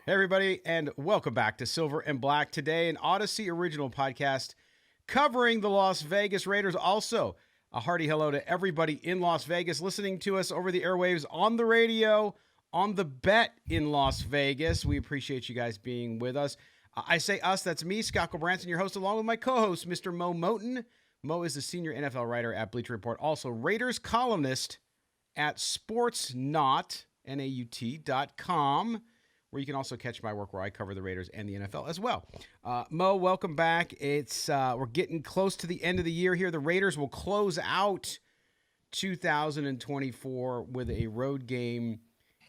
Hey, everybody, and welcome back to Silver and Black. Today, an Odyssey original podcast covering the Las Vegas Raiders. Also, a hearty hello to everybody in Las Vegas listening to us over the airwaves, on the radio, on the bet in Las Vegas. We appreciate you guys being with us. I say us, that's me, Scott Gulbransen, your host, along with my co-host, Mr. Moe Moton. Mo is the senior NFL writer at Bleacher Report, also Raiders columnist at sportsnaut.com, where you can also catch my work where I cover the Raiders and the NFL as well. Mo, welcome back. We're getting close to the end of the year here. The Raiders will close out 2024 with a road game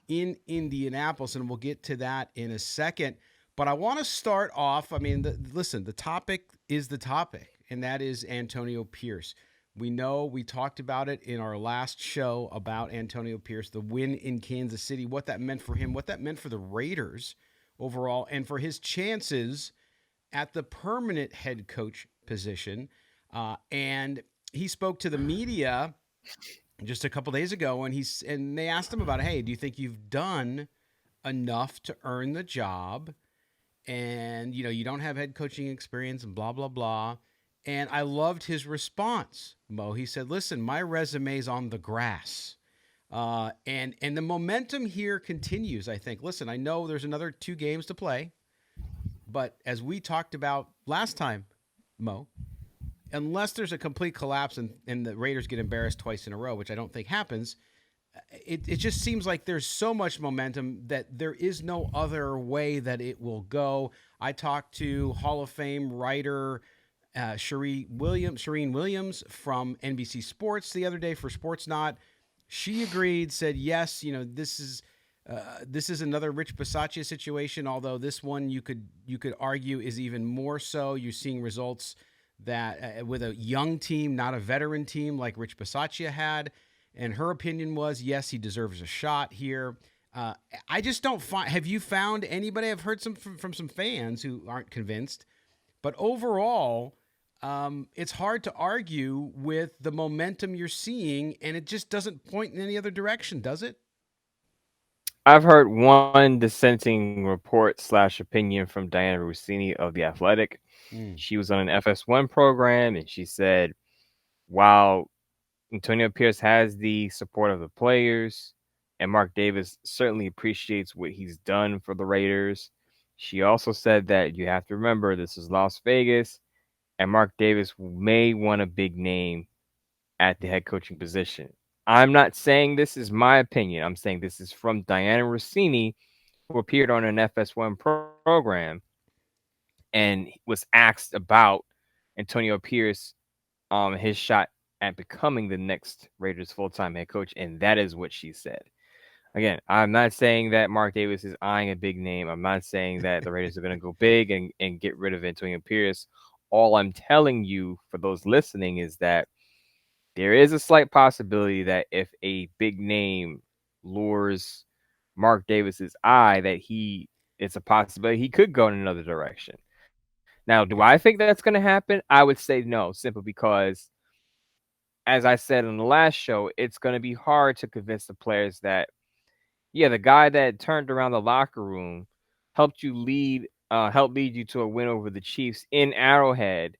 in Indianapolis, and we'll get to that in a second. But I want to start off, the topic is the topic, and that is Antonio Pierce. We know we talked about it in our last show about Antonio Pierce, the win in Kansas City, what that meant for him, what that meant for the Raiders overall, and for his chances at the permanent head coach position. And he spoke to the media just a couple days ago, and they asked him about, hey, do you think you've done enough to earn the job? And, you don't have head coaching experience and blah, blah, blah. And I loved his response, Mo. He said, listen, my resume's on the grass. And the momentum here continues, I think. Listen, I know there's another 2 games to play. But as we talked about last time, Mo, unless there's a complete collapse and the Raiders get embarrassed twice in a row, which I don't think happens, it just seems like there's so much momentum that there is no other way that it will go. I talked to Hall of Fame writer Shireen Williams from NBC Sports the other day for Sportsnaut. She agreed, said, yes, this is another Rich Bisaccia situation, although this one you could argue is even more so. You're seeing results that with a young team, not a veteran team like Rich Bisaccia had. And her opinion was, yes, he deserves a shot here. I just don't find. Have you found anybody? I've heard from some fans who aren't convinced, but overall, it's hard to argue with the momentum you're seeing, and it just doesn't point in any other direction, does it? I've heard one dissenting report / opinion from Diana Rossini of The Athletic. She was on an FS1 program, and she said, while Antonio Pierce has the support of the players, and Mark Davis certainly appreciates what he's done for the Raiders, she also said that you have to remember this is Las Vegas, and Mark Davis may want a big name at the head coaching position. I'm not saying this is my opinion. I'm saying this is from Diana Rossini, who appeared on an FS1 program and was asked about Antonio Pierce, his shot at becoming the next Raiders full-time head coach, and that is what she said. Again, I'm not saying that Mark Davis is eyeing a big name. I'm not saying that the Raiders are going to go big and get rid of Antonio Pierce. All I'm telling you for those listening is that there is a slight possibility that if a big name lures Mark Davis's eye, that it's a possibility he could go in another direction. Now, do I think that's going to happen? I would say no, simply because, as I said on the last show, it's going to be hard to convince the players that, yeah, the guy that turned around the locker room helped lead you to a win over the Chiefs in Arrowhead,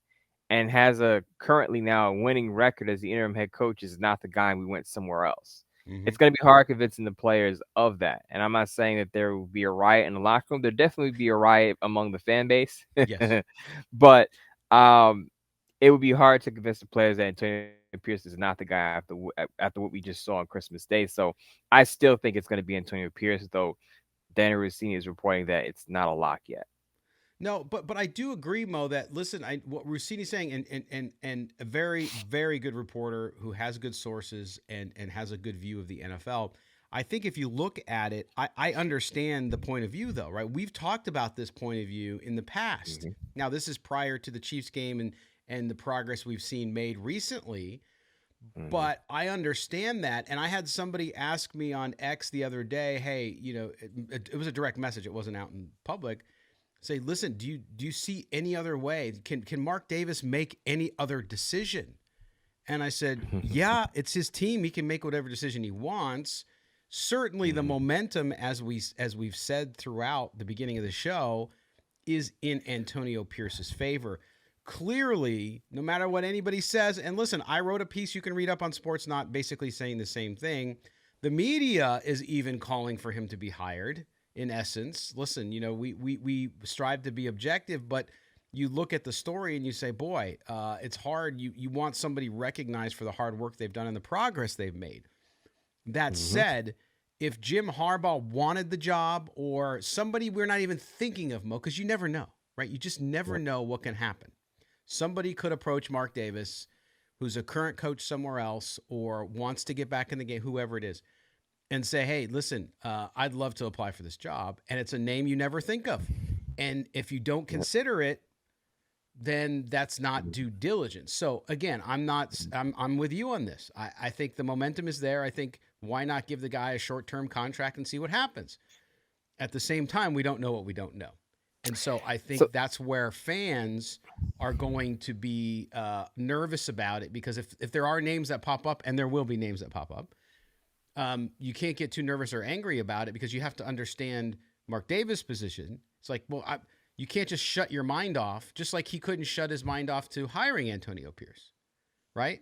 and has currently now a winning record as the interim head coach, is not the guy, and we went somewhere else. Mm-hmm. It's going to be hard convincing the players of that. And I'm not saying that there will be a riot in the locker room. There'll definitely be a riot among the fan base. Yes. But it would be hard to convince the players that Antonio Pierce is not the guy after what we just saw on Christmas Day. So I still think it's going to be Antonio Pierce, though Danny Rossini is reporting that it's not a lock yet. No, but I do agree, Mo, that listen, what Rossini's saying, and a very, very good reporter who has good sources and has a good view of the NFL. I think if you look at it, I understand the point of view, though, right? We've talked about this point of view in the past. Mm-hmm. Now, this is prior to the Chiefs game and the progress we've seen made recently. Mm-hmm. But I understand that. And I had somebody ask me on X the other day, hey, it was a direct message. It wasn't out in public. Say, listen, do you see any other way? Can Mark Davis make any other decision? And I said, yeah, it's his team. He can make whatever decision he wants. certainly the Mm-hmm. momentum, as we've said throughout the beginning of the show, is in Antonio Pierce's favor. Clearly, no matter what anybody says, and listen, I wrote a piece you can read up on Sports Not basically saying the same thing. The media is even calling for him to be hired. In essence, listen, we strive to be objective, but you look at the story and you say, boy, it's hard. You want somebody recognized for the hard work they've done and the progress they've made. That Mm-hmm. said, if Jim Harbaugh wanted the job or somebody we're not even thinking of, Mo, because you never know, right? You just never Yep. know what can happen. Somebody could approach Mark Davis, who's a current coach somewhere else or wants to get back in the game, whoever it is, and say, hey, listen, I'd love to apply for this job. And it's a name you never think of. And if you don't Yep. consider it, then that's not due diligence. So again, I'm with you on this. I think the momentum is there. I think why not give the guy a short-term contract and see what happens? At the same time, we don't know what we don't know. And so I So think that's where fans are going to be nervous about it because if there are names that pop up, and there will be names that pop up, you can't get too nervous or angry about it because you have to understand Mark Davis' position. It's like, well, you can't just shut your mind off, just like he couldn't shut his mind off to hiring Antonio Pierce, right?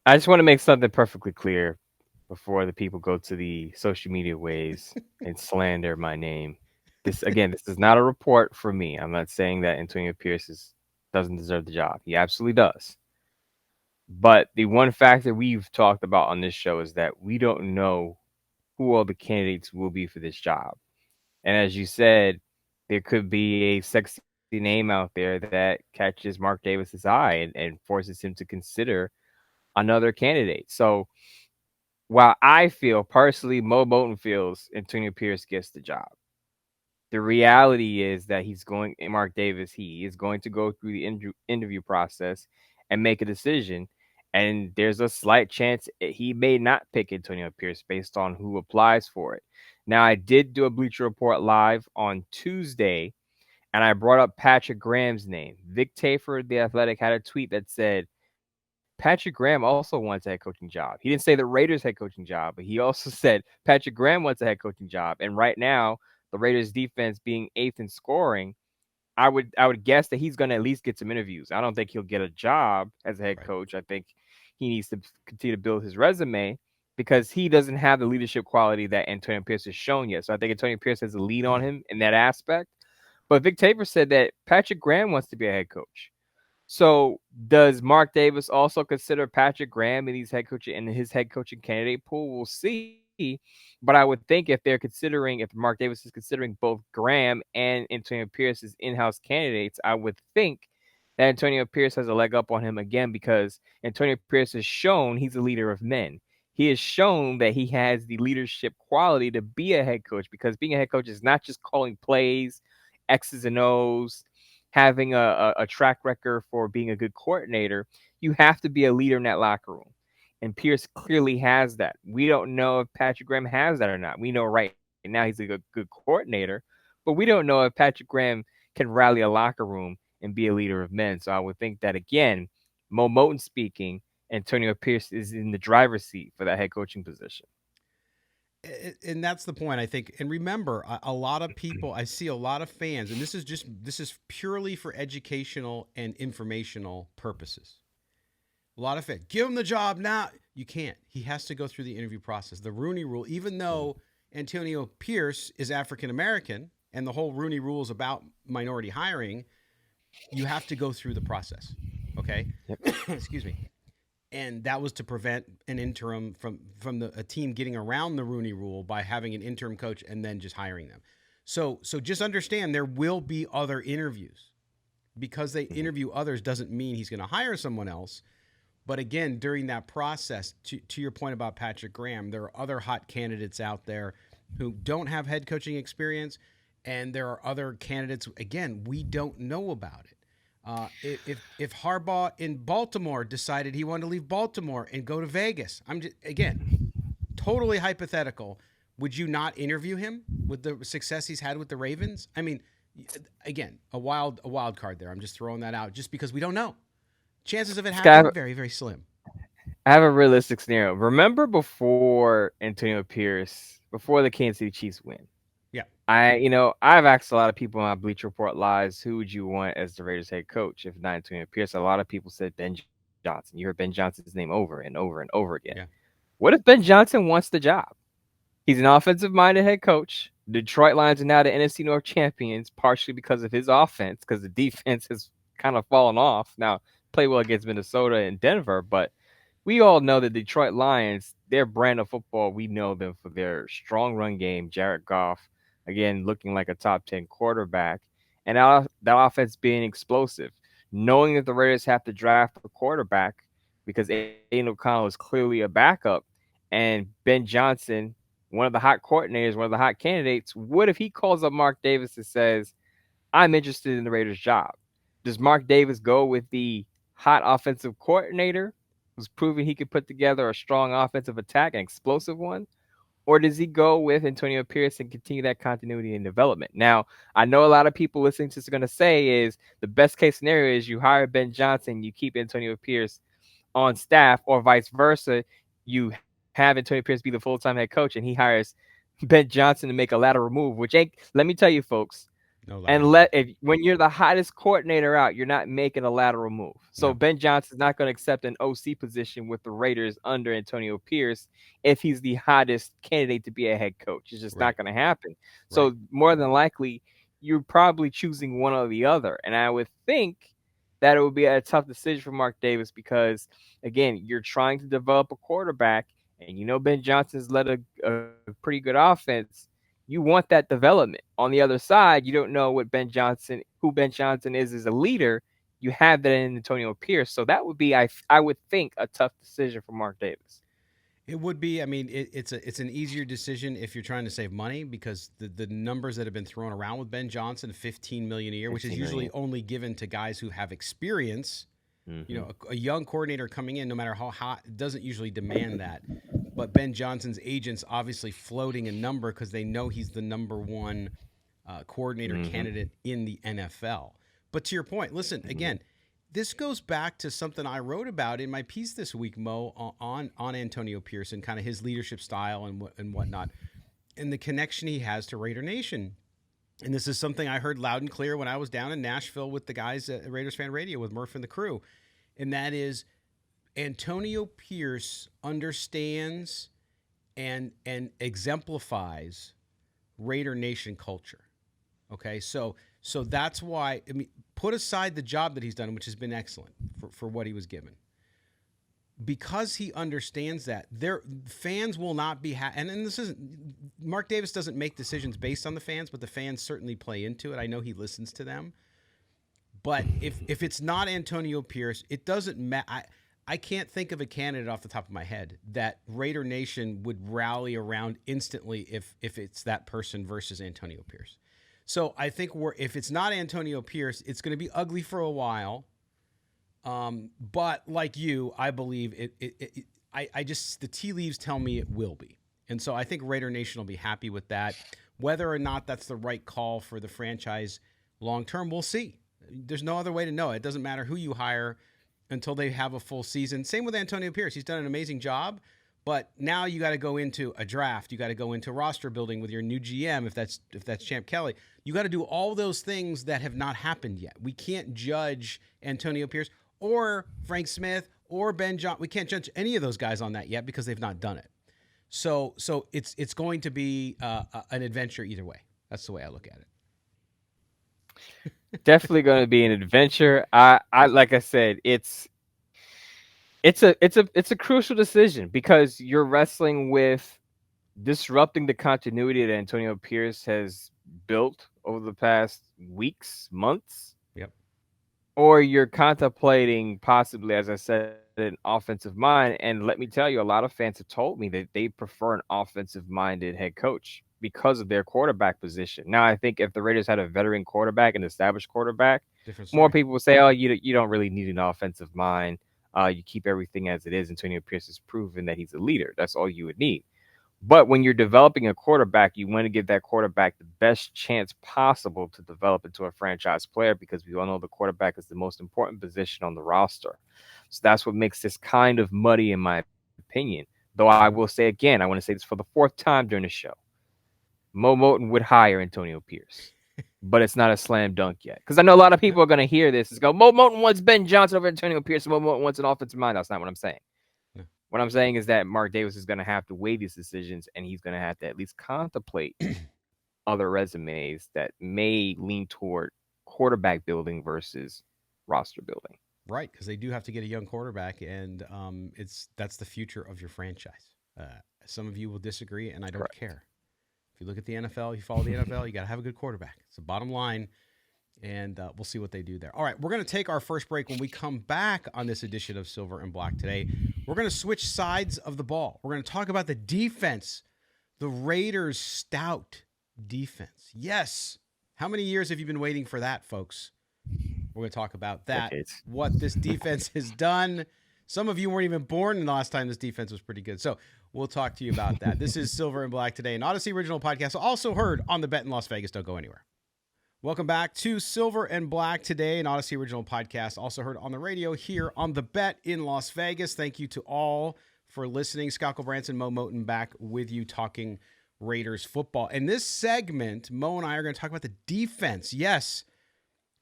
I just want to make something perfectly clear before the people go to the social media ways and slander my name. This again, this is not a report for me. I'm not saying that Antonio Pierce doesn't deserve the job. He absolutely does. But the one factor we've talked about on this show is that we don't know who all the candidates will be for this job. And as you said, there could be a sexy name out there that catches Mark Davis's eye and forces him to consider another candidate. So while I feel personally, Mo Moton feels Antonio Pierce gets the job. The reality is that Mark Davis, he is going to go through the interview process and make a decision. And there's a slight chance he may not pick Antonio Pierce based on who applies for it. Now, I did do a Bleacher Report live on Tuesday, and I brought up Patrick Graham's name. Vic Taford, the Athletic, had a tweet that said, Patrick Graham also wants a head coaching job. He didn't say the Raiders head coaching job, but he also said Patrick Graham wants a head coaching job. And right now, the Raiders defense being eighth in scoring, I would guess that he's going to at least get some interviews. I don't think he'll get a job as a head Right. coach. I think he needs to continue to build his resume because he doesn't have the leadership quality that Antonio Pierce has shown yet. So I think Antonio Pierce has a lead on him in that aspect. But Vic Tabor said that Patrick Graham wants to be a head coach. So does Mark Davis also consider Patrick Graham in his head coaching candidate pool? We'll see. But I would think if Mark Davis is considering both Graham and Antonio Pierce as in-house candidates, I would think that Antonio Pierce has a leg up on him again because Antonio Pierce has shown he's a leader of men. He has shown that he has the leadership quality to be a head coach because being a head coach is not just calling plays, X's and O's, having a track record for being a good coordinator. You have to be a leader in that locker room. And Pierce clearly has that. We don't know if Patrick Graham has that or not. We know right now he's a good coordinator, but we don't know if Patrick Graham can rally a locker room and be a leader of men. So I would think that again, Mo Moton speaking, Antonio Pierce is in the driver's seat for that head coaching position. And that's the point, I think. And remember, a lot of people, I see a lot of fans, and this is purely for educational and informational purposes. A lot of fans give him the job now. You can't. He has to go through the interview process. The Rooney Rule, even though Antonio Pierce is African American, and the whole Rooney Rule is about minority hiring, you have to go through the process. Okay, Yep. excuse me. And that was to prevent an interim from a team getting around the Rooney Rule by having an interim coach and then just hiring them. So just understand there will be other interviews. Because they Mhm. interview others doesn't mean he's going to hire someone else. But again, during that process, to your point about Patrick Graham, there are other hot candidates out there who don't have head coaching experience, and there are other candidates. Again, we don't know about it. If Harbaugh in Baltimore decided he wanted to leave Baltimore and go to Vegas, I'm just, again, totally hypothetical. Would you not interview him with the success he's had with the Ravens? I mean, again, a wild card there. I'm just throwing that out just because we don't know. Chances of it Scott, happening very very slim. I have a realistic scenario. Remember before Antonio Pierce, before the Kansas City Chiefs win, Yeah. I've asked a lot of people on my Bleacher Report lives, who would you want as the Raiders head coach if not Antonio Pierce? A lot of people said Ben Johnson. You heard Ben Johnson's name over and over and over again. Yeah. What if Ben Johnson wants the job? He's an offensive minded head coach. Detroit Lions are now the NFC North champions, partially because of his offense, because the defense has kind of fallen off. Now, play well against Minnesota and Denver, but we all know the Detroit Lions, their brand of football, we know them for their strong run game. Jared Goff, again, looking like a top 10 quarterback, and that offense being explosive. Knowing that the Raiders have to draft a quarterback because Aiden O'Connell is clearly a backup, and Ben Johnson, one of the hot coordinators, one of the hot candidates, what if he calls up Mark Davis and says, I'm interested in the Raiders' job? Does Mark Davis go with the hot offensive coordinator who's proven he could put together a strong offensive attack, an explosive one? Or does he go with Antonio Pierce and continue that continuity and development? Now, I know a lot of people listening to this are going to say is the best case scenario is you hire Ben Johnson, you keep Antonio Pierce on staff, or vice versa. You have Antonio Pierce be the full time head coach and he hires Ben Johnson to make a lateral move, which ain't, let me tell you, folks, No and lateral move. when you're the hottest coordinator out, you're not making a lateral move. So No. Ben Johnson's not going to accept an OC position with the Raiders under Antonio Pierce if he's the hottest candidate to be a head coach. It's just not Right. going to happen. Right. So more than likely, you're probably choosing one or the other. And I would think that it would be a tough decision for Mark Davis because, again, you're trying to develop a quarterback, and Ben Johnson's led a pretty good offense. You want that development. On the other side, you don't know who Ben Johnson is as a leader. You have that in Antonio Pierce, so that would be, I would think, a tough decision for Mark Davis. It would be. I mean, it's an easier decision if you're trying to save money because the numbers that have been thrown around with Ben Johnson, 15 million a year, which is 15 usually million. only given to guys who have experience. You Mm-hmm. know, a young coordinator coming in, no matter how hot, doesn't usually demand that. But Ben Johnson's agents obviously floating a number because they know he's the number one coordinator Mm-hmm. candidate in the NFL. But to your point, listen Mm-hmm. again. This goes back to something I wrote about in my piece this week, Mo, on Antonio Pearson, kind of his leadership style and whatnot, and the connection he has to Raider Nation. And this is something I heard loud and clear when I was down in Nashville with the guys at Raiders Fan Radio with Murph and the crew, and that is Antonio Pierce understands and exemplifies Raider Nation culture. Okay, so that's why, I mean, put aside the job that he's done, which has been excellent for what he was given. Because he understands that, their fans will not be and this isn't, Mark Davis doesn't make decisions based on the fans, but the fans certainly play into it. I know he listens to them. But if it's not Antonio Pierce, it doesn't matter. I can't think of a candidate off the top of my head that Raider Nation would rally around instantly if it's that person versus Antonio Pierce. So I think if it's not Antonio Pierce, it's going to be ugly for a while. But like you, I believe I just, the tea leaves tell me it will be, and so I think Raider Nation will be happy with that. Whether or not that's the right call for the franchise long term, we'll see. There's no other way to know. It doesn't matter who you hire until they have a full season. Same with Antonio Pierce. He's done an amazing job, but now you got to go into a draft. You got to go into roster building with your new GM if that's Champ Kelly. You got to do all those things that have not happened yet. We can't judge Antonio Pierce or Frank Smith or Ben John. We can't judge any of those guys on that yet because they've not done it. So it's going to be an adventure either way. That's the way I look at it. Definitely going to be an adventure. I like I said, it's a crucial decision because you're wrestling with disrupting the continuity that Antonio Pierce has built over the past weeks, months, Yep. or you're contemplating possibly, as I said, an offensive mind. And let me tell you, a lot of fans have told me that they prefer an offensive minded head coach because of their quarterback position. Now, I think if the Raiders had a veteran quarterback, an established quarterback, Different more story. people would say, "Oh, you don't really need an offensive mind. You keep everything as it is." Antonio Pierce has proven that he's a leader. That's all you would need. But when you're developing a quarterback, you want to give that quarterback the best chance possible to develop into a franchise player because we all know the quarterback is the most important position on the roster. So that's what makes this kind of muddy in my opinion. Though I will say again, I want to say this for the fourth time during the show. Moe Moton would hire Antonio Pierce, but it's not a slam dunk yet. Because I know a lot of people are going to hear this and go, Moe Moton wants Ben Johnson over Antonio Pierce. Moe Moton wants an offensive mind. That's not what I'm saying. No. What I'm saying is that Mark Davis is going to have to weigh these decisions, and he's going to have to at least contemplate other resumes that may lean toward quarterback building versus roster building. Right, because they do have to get a young quarterback, and that's the future of your franchise. Some of you will disagree, and I don't Correct. care. If you look at the NFL, you follow the NFL, you got to have a good quarterback. It's the bottom line, and we'll see what they do there. All right, we're going to take our first break. When we come back on this edition of Silver and Black today, we're going to switch sides of the ball. We're going to talk about the defense, the Raiders' stout defense. Yes. How many years have you been waiting for that, folks? We're going to talk about that, Decades. what this defense has done. Some of you weren't even born the last time this defense was pretty good. So we'll talk to you about that. This is Silver and Black today, an Odyssey original podcast, also heard on the Bet in Las Vegas. Don't go anywhere. Welcome back to Silver and Black today, an Odyssey original podcast, also heard on the radio here on the Bet in Las Vegas. Thank you to all for listening. Scott Gulbransen and Moe Moton back with you talking Raiders football. In this segment, Mo and I are going to talk about the defense. Yes.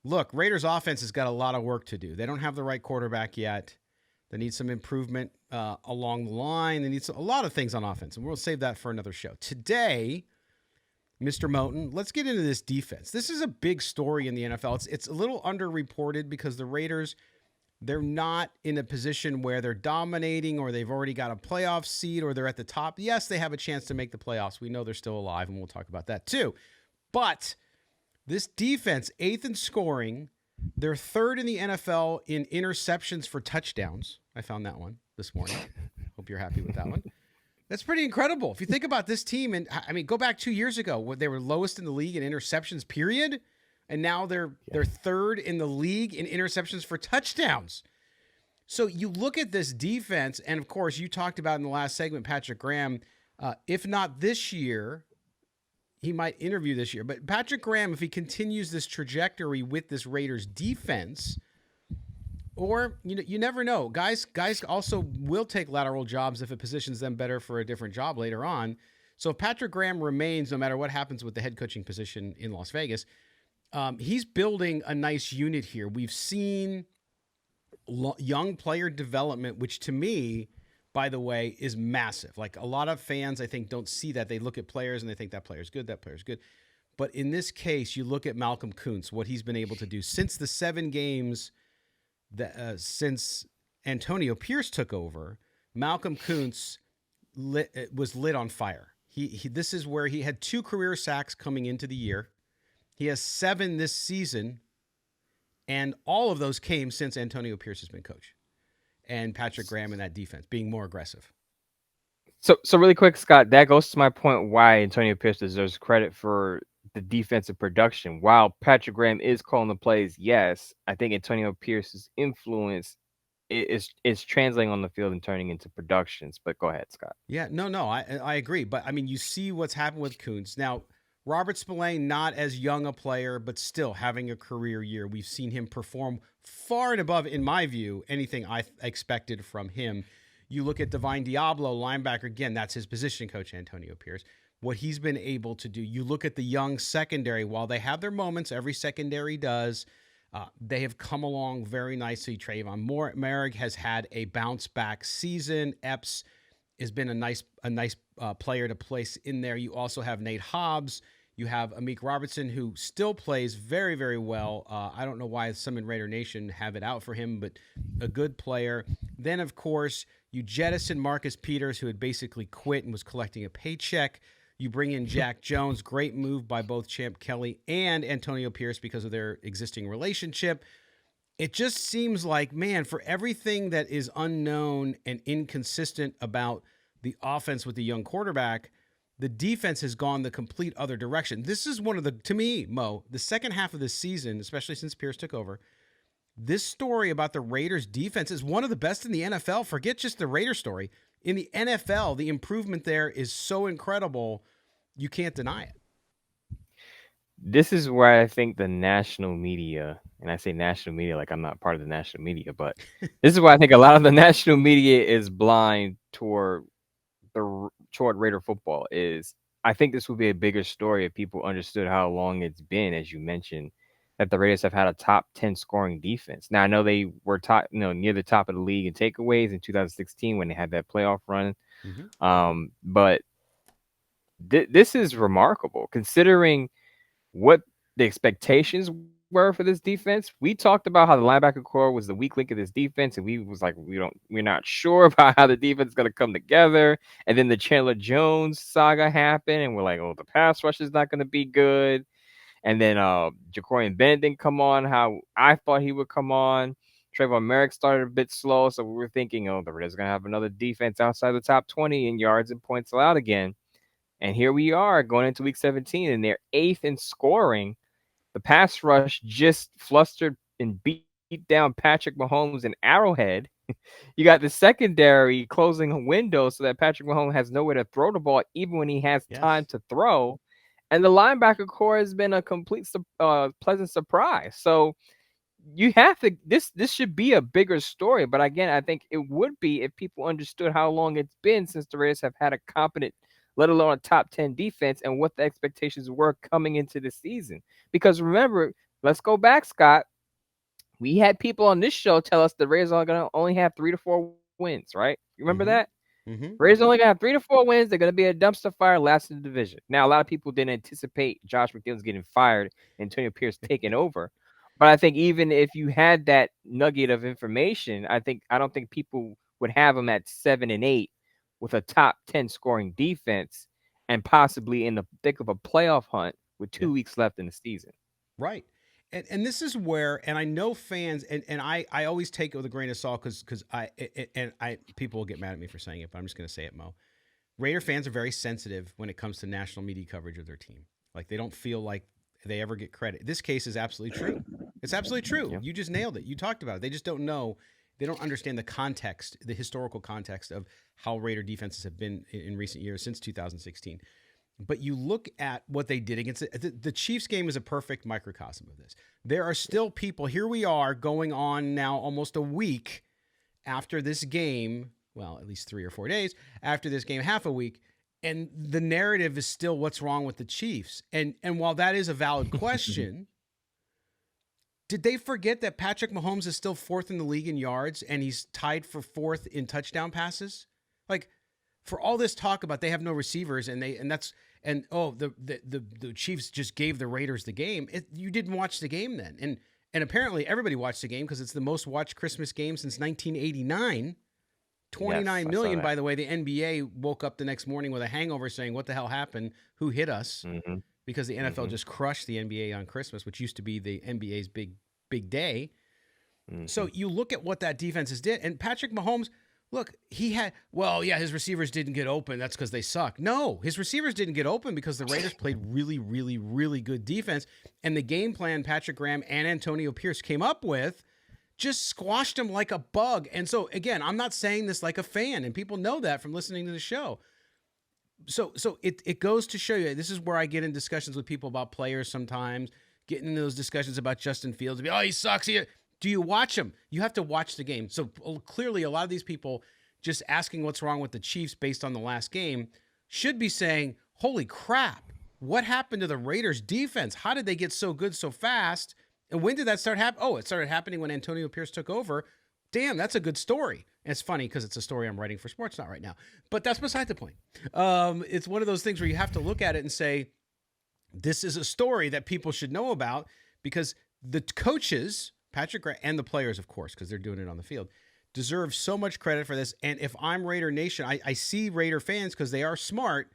Look, Raiders offense has got a lot of work to do. They don't have the right quarterback yet. They need some improvement along the line. They need a lot of things on offense, and we'll save that for another show. Today, Mr. Moton, let's get into this defense. This is a big story in the NFL. It's a little underreported because the Raiders, they're not in a position where they're dominating or they've already got a playoff seed or they're at the top. Yes, they have a chance to make the playoffs. We know they're still alive, and we'll talk about that too. But this defense, 8th in scoring, they're 3rd in the NFL in interceptions for touchdowns. I found that one this morning. Hope you're happy with that one. That's pretty incredible. If you think about this team, and I mean, go back 2 years ago, where they were lowest in the league in interceptions, period, and now they're 3rd in the league in interceptions for touchdowns. So you look at this defense, and of course, you talked about in the last segment, Patrick Graham. If not this year, he might interview this year. But Patrick Graham, if he continues this trajectory with this Raiders defense, or you never know. Guys also will take lateral jobs if it positions them better for a different job later on. So if Patrick Graham remains, no matter what happens with the head coaching position in Las Vegas, he's building a nice unit here. We've seen young player development, which to me, by the way, is massive. Like a lot of fans, I think, don't see that. They look at players and they think that player's good, that player's good. But in this case, you look at Malcolm Kuntz, what he's been able to do since the 7 games since Antonio Pierce took over. Malcolm Kuntz was lit on fire. This is where he had 2 career sacks coming into the year. He has 7 this season, and all of those came since Antonio Pierce has been coach. And Patrick Graham in that defense being more aggressive. So really quick, Scott, that goes to my point why Antonio Pierce deserves credit for the defensive production. While Patrick Graham is calling the plays, yes, I think Antonio Pierce's influence is translating on the field and turning into productions. But go ahead, Scott. Yeah, no, I agree. But I mean, you see what's happened with Kuntz. Now, Robert Spillane, not as young a player, but still having a career year. We've seen him perform far and above, in my view, anything I expected from him. You look at Divine Diablo, linebacker, again, that's his position coach, Antonio Pierce. What he's been able to do. You look at the young secondary. While they have their moments, every secondary does, they have come along very nicely. Trayvon Merrick has had a bounce-back season. Epps has been a nice player to place in there. You also have Nate Hobbs. You have Amik Robertson, who still plays very, very well. I don't know why some in Raider Nation have it out for him, but a good player. Then, of course, you jettison Marcus Peters, who had basically quit and was collecting a paycheck. You bring in Jack Jones. Great move by both Champ Kelly and Antonio Pierce because of their existing relationship. It just seems like, man, for everything that is unknown and inconsistent about the offense with the young quarterback, the defense has gone the complete other direction. This is one of the, to me, Mo, the second half of this season, especially since Pierce took over, this story about the Raiders defense is one of the best in the NFL. Forget just the Raiders story. In the NFL, the improvement there is so incredible, you can't deny it. This is where I think the national media, and I say national media like I'm not part of the national media, but this is why I think a lot of the national media is blind toward Raider football. Is I think this would be a bigger story if people understood how long it's been, as you mentioned, that the Raiders have had a top 10 scoring defense. Now I know they were top, near the top of the league in takeaways in 2016 when they had that playoff run. Mm-hmm. But this is remarkable considering what the expectations were for this defense. We talked about how the linebacker core was the weak link of this defense, and we was like, we're not sure about how the defense is going to come together. And then the Chandler Jones saga happened, and we're like, oh, the pass rush is not going to be good. And then Jacorian Bennett didn't come on how I thought he would come on. Trayvon Merrick started a bit slow, so we were thinking, oh, the Raiders are going to have another defense outside the top 20 in yards and points allowed again. And here we are going into week 17, and they're eighth in scoring. The pass rush just flustered and beat down Patrick Mahomes in Arrowhead. You got the secondary closing a window so that Patrick Mahomes has nowhere to throw the ball, even when he has time Yes. to throw. And the linebacker core has been a complete pleasant surprise. So you have to this should be a bigger story, but again, I think it would be if people understood how long it's been since the Raiders have had a competent, let alone a top 10 defense, and what the expectations were coming into the season. Because remember, let's go back, Scott. We had people on this show tell us the Raiders are going to only have 3 to 4 wins, right? You remember that? Mm-hmm. Mm-hmm. Raiders only gonna have 3 to 4 wins. They're gonna be a dumpster fire last in the division. Now, a lot of people didn't anticipate Josh McDaniels getting fired, Antonio Pierce taking over. But I think even if you had that nugget of information, I don't think people would have them at 7-8 with a top 10 scoring defense and possibly in the thick of a playoff hunt with Yeah. 2 weeks left in the season. Right. And this is where, and I know fans, and I always take it with a grain of salt because I people will get mad at me for saying it, but I'm just going to say it, Mo. Raider fans are very sensitive when it comes to national media coverage of their team. Like they don't feel like they ever get credit. This case is absolutely true. It's absolutely true. Yeah. You just nailed it. You talked about it. They just don't know. They don't understand the context, the historical context of how Raider defenses have been in recent years since 2016. But you look at what they did against it. The Chiefs game is a perfect microcosm of this. There are still people, here we are going on now almost a week after this game, well, at least 3 or 4 days after this game, half a week, and the narrative is still what's wrong with the Chiefs. And while that is a valid question, did they forget that Patrick Mahomes is still fourth in the league in yards and he's tied for fourth in touchdown passes? Like, for all this talk about they have no receivers the Chiefs just gave the Raiders the game. You didn't watch the game then, and apparently everybody watched the game because it's the most watched Christmas game since 1989. 29 Yes, I million, saw by that. the way. The NBA woke up the next morning with a hangover saying, "What the hell happened? Who hit us?" Mm-hmm. Because the NFL Mm-hmm. just crushed the NBA on Christmas, which used to be the NBA's big day. So Mm-hmm. you look at what that defense did, and Patrick Mahomes, look, his receivers didn't get open. That's because they suck. No, his receivers didn't get open because the Raiders played really, really, really good defense. And the game plan Patrick Graham and Antonio Pierce came up with just squashed him like a bug. And so, again, I'm not saying this like a fan, and people know that from listening to the show. So it goes to show you, this is where I get in discussions with people about players sometimes, getting into those discussions about Justin Fields. Oh, he sucks. Do you watch him? You have to watch the game. So clearly, a lot of these people just asking what's wrong with the Chiefs based on the last game should be saying, holy crap, what happened to the Raiders defense? How did they get so good so fast? And when did that start happening? Oh, it started happening when Antonio Pierce took over. Damn, that's a good story. And it's funny because it's a story I'm writing for Sportsnet right now. But that's beside the point. It's one of those things where you have to look at it and say, this is a story that people should know about because the coaches, Patrick and the players, of course, because they're doing it on the field, deserve so much credit for this. And if I'm Raider Nation, I see Raider fans, because they are smart,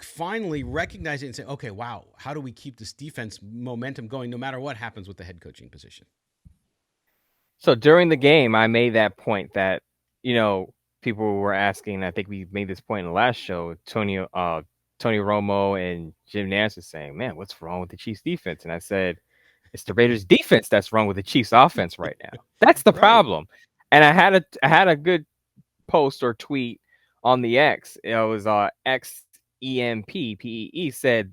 finally recognizing and saying, okay, wow, how do we keep this defense momentum going no matter what happens with the head coaching position? So during the game, I made that point that, you know, people were asking. I think we made this point in the last show. Tony Romo and Jim Nantz were saying, "Man, what's wrong with the Chiefs defense?" And I said, "It's the Raiders defense that's wrong with the Chiefs offense right now. That's the Right. problem." And I had a good post or tweet on the X. It was XEMPPEE said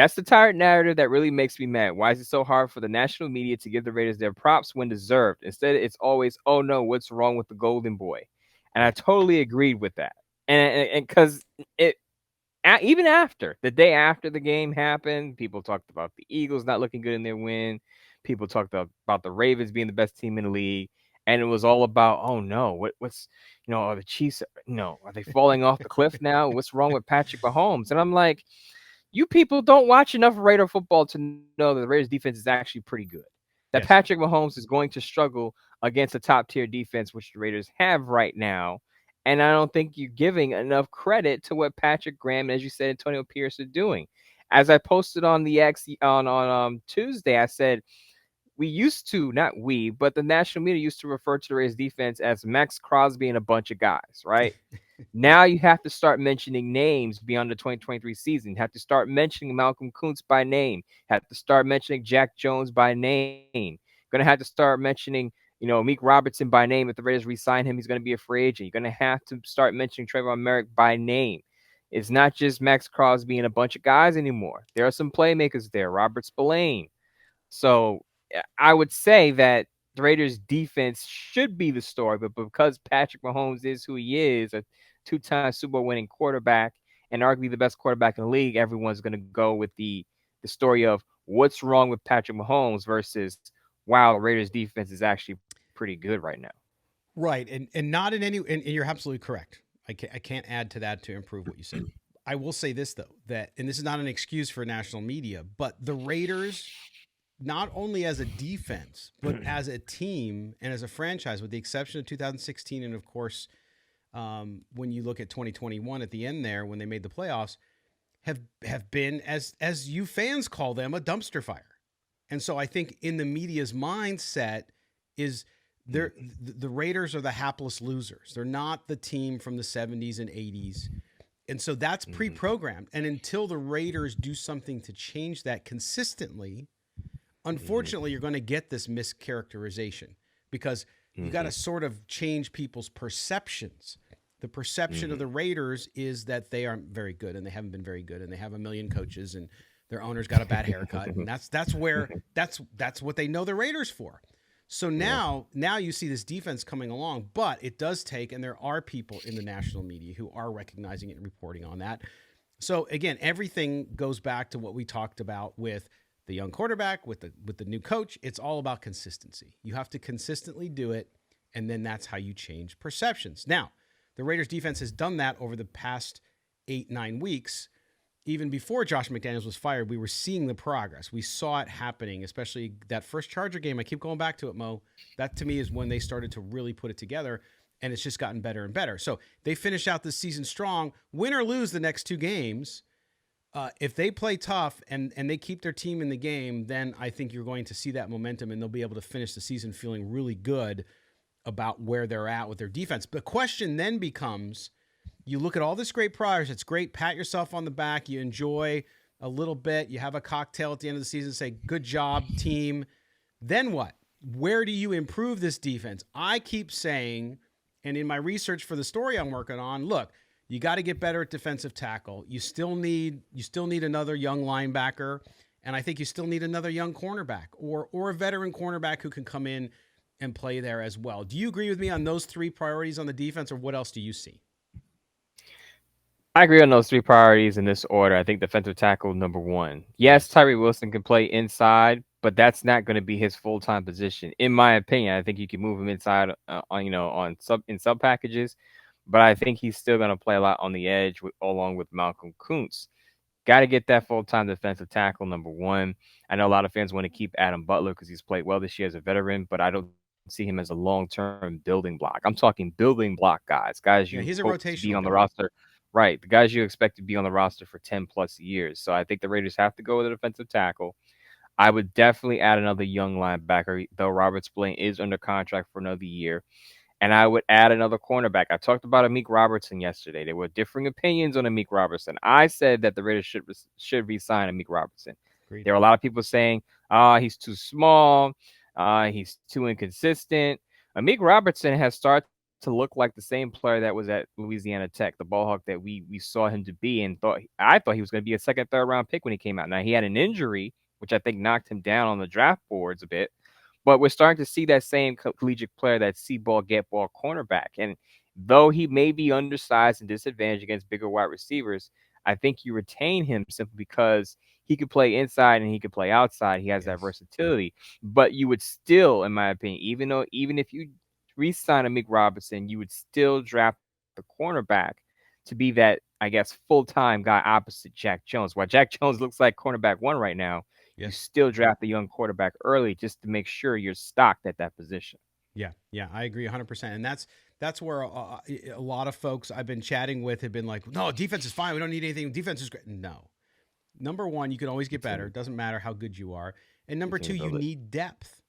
That's the tired narrative that really makes me mad. Why is it so hard for the national media to give the Raiders their props when deserved? Instead, it's always, oh no, what's wrong with the Golden Boy? And I Right. totally agreed with that. And because it, even after the day after the game happened, people talked about the Eagles not looking good in their win. People talked about the Ravens being the best team in the league, and it was all about, oh no, what's are the Chiefs? Are they falling off the cliff now? What's wrong with Patrick Mahomes? And I'm like, you people don't watch enough Raider football to know that the Raiders defense is actually pretty good. That Yes. Patrick Mahomes is going to struggle against a top tier defense, which the Raiders have right now. And I don't think you're giving enough credit to what Patrick Graham, as you said, Antonio Pierce are doing. As I posted on the X on Tuesday, I said we used to, not we, but the national media used to refer to the Raiders defense as Max Crosby and a bunch of guys, right? Right. Now you have to start mentioning names beyond the 2023 season. You have to start mentioning Malcolm Kuntz by name. You have to start mentioning Jack Jones by name. You're gonna have to start mentioning, Meek Robertson by name. If the Raiders re-sign him, he's gonna be a free agent. You're gonna have to start mentioning Trayvon Merrick by name. It's not just Max Crosby and a bunch of guys anymore. There are some playmakers there. Robert Spillane. So I would say that the Raiders defense should be the story, but because Patrick Mahomes is who he is, a two-time Super Bowl winning quarterback and arguably the best quarterback in the league, everyone's going to go with the story of what's wrong with Patrick Mahomes versus wow, the Raiders defense is actually pretty good right now. Right. And not in any and you're absolutely correct. I can't add to that to improve what you said. I will say this though, that and this is not an excuse for national media, but the Raiders, not only as a defense, but as a team and as a franchise, with the exception of 2016 and of course, when you look at 2021 at the end there when they made the playoffs, have been, as you fans call them, a dumpster fire. And so I think in the media's mindset is the Raiders are the hapless losers. They're not the team from the 70s and 80s. And so that's pre-programmed. And until the Raiders do something to change that consistently, unfortunately, you're going to get this mischaracterization because you got to sort of change people's perceptions. The perception of the Raiders is that they aren't very good and they haven't been very good and they have a million coaches and their owner's got a bad haircut and that's what they know the Raiders for. So now you see this defense coming along, but it does take, and there are people in the national media who are recognizing it and reporting on that. So again, everything goes back to what we talked about with the young quarterback, with the new coach. It's all about consistency. You have to consistently do it, and then that's how you change perceptions. Now, the Raiders defense has done that over the past 8-9 weeks. Even before Josh McDaniels was fired, we were seeing the progress. We saw it happening, especially that first Charger game. I keep going back to it, Mo. That to me is when they started to really put it together, and it's just gotten better and better. So they finish out this season strong, win or lose the next two games. If they play tough and they keep their team in the game, then I think you're going to see that momentum, and they'll be able to finish the season feeling really good about where they're at with their defense. The question then becomes, you look at all this great progress. It's great. Pat yourself on the back. You enjoy a little bit. You have a cocktail at the end of the season. Say, good job, team. Then what? Where do you improve this defense? I keep saying, and in my research for the story I'm working on, look, you got to get better at defensive tackle. You still need another young linebacker, and I think you still need another young cornerback or a veteran cornerback who can come in and play there as well. Do you agree with me on those three priorities on the defense, or what else do you see? I agree on those three priorities in this order. I think defensive tackle number one. Yes, Yes. Tyree Wilson can play inside, but that's not going to be his full time position, in my opinion. I think you can move him inside, on sub packages, but I think he's still going to play a lot on the edge along with Malcolm Kuntz. Got to get that full time defensive tackle number one. I know a lot of fans want to keep Adam Butler because he's played well this year as a veteran, but I don't see him as a long term building block. I'm talking building block guys you Yeah, he's a hope to be on rotational the guy. roster. Right, the guys you expect to be on the roster for 10 plus years. So I think the Raiders have to go with a defensive tackle. I would definitely add another young linebacker, though Robert Spillane is under contract for another year. And I would add another cornerback. I talked about Amik Robertson yesterday. There were differing opinions on Amik Robertson. I said that the Raiders should re-sign Amik Robertson. Agreed. There were a lot of people saying, he's too small, he's too inconsistent. Amik Robertson has started to look like the same player that was at Louisiana Tech, the ball hawk that we saw him to be, and I thought he was going to be a second, third round pick when he came out. Now he had an injury, which I think knocked him down on the draft boards a bit, but we're starting to see that same collegiate player, that see ball, get ball cornerback. And though he may be undersized and disadvantaged against bigger wide receivers, I think you retain him simply because he could play inside and he could play outside. He has that versatility. But you would still, in my opinion, even if you re-sign a Mick Robinson, you would still draft the cornerback to be that, I guess, full-time guy opposite Jack Jones. While Jack Jones looks like cornerback one right now, you still draft the young quarterback early just to make sure you're stocked at that position. Yeah, I agree 100%. And that's where a lot of folks I've been chatting with have been like, no, defense is fine. We don't need anything. Defense is great. No. Number one, you can always get better. It doesn't matter how good you are. And number two, you need depth.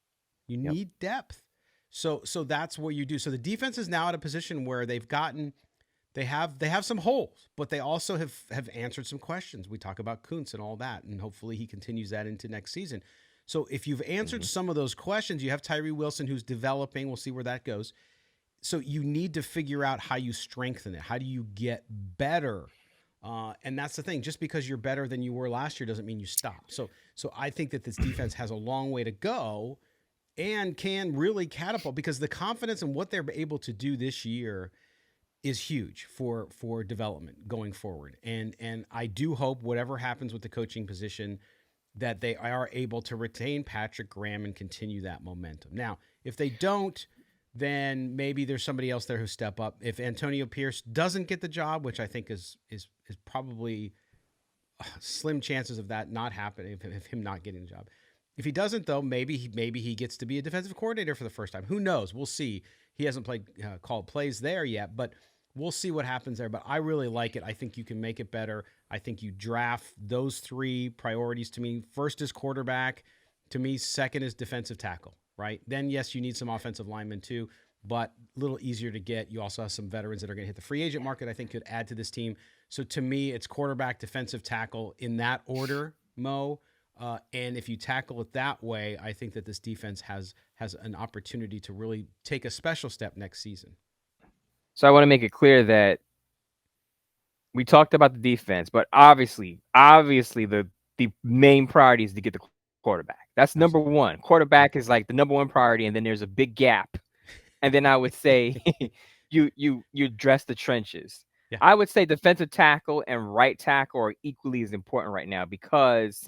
You need depth. So that's what you do. So the defense is now at a position where they have some holes, but they also have answered some questions. We talk about Kuntz and all that, and hopefully he continues that into next season. So if you've answered some of those questions, you have Tyree Wilson who's developing. We'll see where that goes. So you need to figure out how you strengthen it. How do you get better? And that's the thing. Just because you're better than you were last year doesn't mean you stop. So I think that this defense has a long way to go and can really catapult, because the confidence in what they're able to do this year is huge for development going forward. And I do hope whatever happens with the coaching position, that they are able to retain Patrick Graham and continue that momentum. Now, if they don't, then maybe there's somebody else there who step up. If Antonio Pierce doesn't get the job, which I think is probably slim chances of that not happening, if him not getting the job. If he doesn't, though, maybe he gets to be a defensive coordinator for the first time. Who knows? We'll see. He hasn't called plays there yet, but we'll see what happens there. But I really like it. I think you can make it better. I think you draft those three priorities. To me, first is quarterback. To me, second is defensive tackle, right? Then, yes, you need some offensive linemen too, but a little easier to get. You also have some veterans that are going to hit the free agent market, I think could add to this team. So to me, it's quarterback, defensive tackle in that order, Mo. And if you tackle it that way, I think that this defense has an opportunity to really take a special step next season. So I want to make it clear that we talked about the defense, but obviously the main priority is to get the quarterback. That's number one. Quarterback is like the number one priority, and then there's a big gap. And then I would say you address the trenches. Yeah. I would say defensive tackle and right tackle are equally as important right now, because